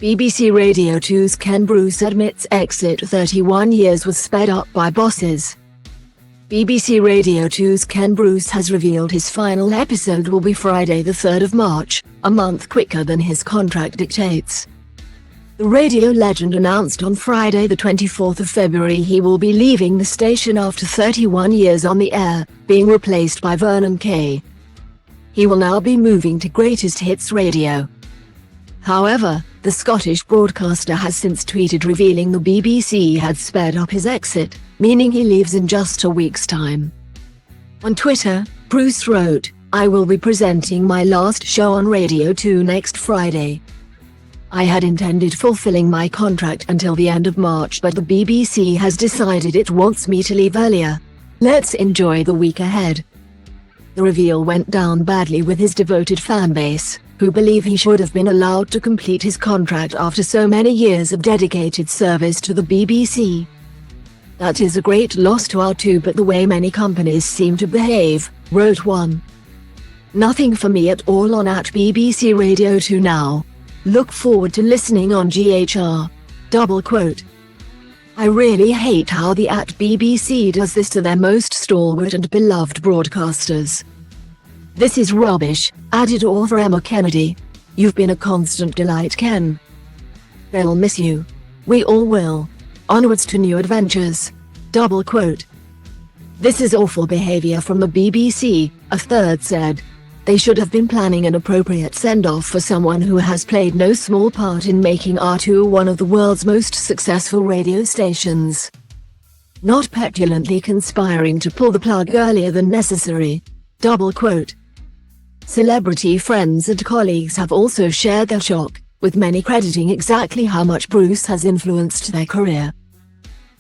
BBC Radio 2's Ken Bruce admits exit 31 years was sped up by bosses. BBC Radio 2's Ken Bruce has revealed his final episode will be Friday the 3rd of March, a month quicker than his contract dictates. The radio legend announced on Friday the 24th of February he will be leaving the station after 31 years on the air, being replaced by Vernon Kay. He will now be moving to Greatest Hits Radio. However, the Scottish broadcaster has since tweeted revealing the BBC had sped up his exit, meaning he leaves in just a week's time. On Twitter, Bruce wrote, "I will be presenting my last show on Radio 2 next Friday. I had intended fulfilling my contract until the end of March, but the BBC has decided it wants me to leave earlier. Let's enjoy the week ahead." The reveal went down badly with his devoted fanbase, who believe he should have been allowed to complete his contract after so many years of dedicated service to the BBC. "That is a great loss to our two, but the way many companies seem to behave," wrote one. "Nothing for me at all on at BBC Radio 2 now. Look forward to listening on GHR. I really hate how the at BBC does this to their most stalwart and beloved broadcasters. This is rubbish," added author Emma Kennedy. "You've been a constant delight, Ken. They'll miss you. We all will. Onwards to new adventures." "This is awful behavior from the BBC," a third said. "They should have been planning an appropriate send-off for someone who has played no small part in making R2 one of the world's most successful radio stations. Not petulantly conspiring to pull the plug earlier than necessary." Celebrity friends and colleagues have also shared their shock, with many crediting exactly how much Bruce has influenced their career.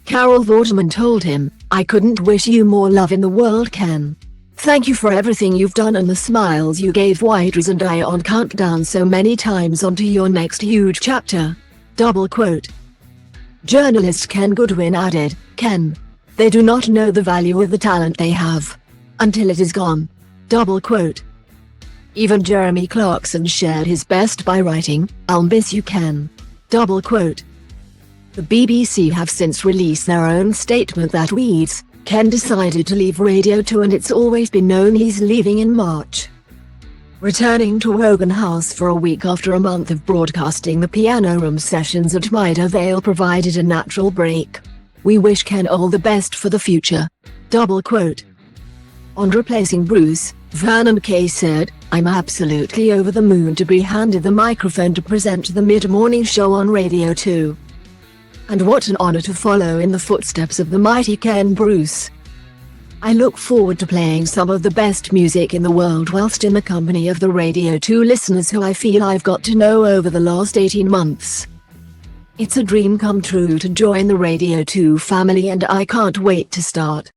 Carol Vorderman told him, "I couldn't wish you more love in the world, Ken. Thank you for everything you've done and the smiles you gave Widers and I on Countdown so many times onto your next huge chapter." Journalist Ken Goodwin added, "Ken, they do not know the value of the talent they have until it is gone." Even Jeremy Clarkson shared his best by writing, "I'll miss you, Ken." The BBC have since released their own statement that reads, "Ken decided to leave Radio 2 and it's always been known he's leaving in March." Returning to Wogan House for a week after a month of broadcasting, the Piano Room sessions at Maida Vale provided a natural break. "We wish Ken all the best for the future." On replacing Bruce, Vernon Kay said, "I'm absolutely over the moon to be handed the microphone to present the mid-morning show on Radio 2. And what an honor to follow in the footsteps of the mighty Ken Bruce. I look forward to playing some of the best music in the world whilst in the company of the Radio 2 listeners who I feel I've got to know over the last 18 months. It's a dream come true to join the Radio 2 family and I can't wait to start."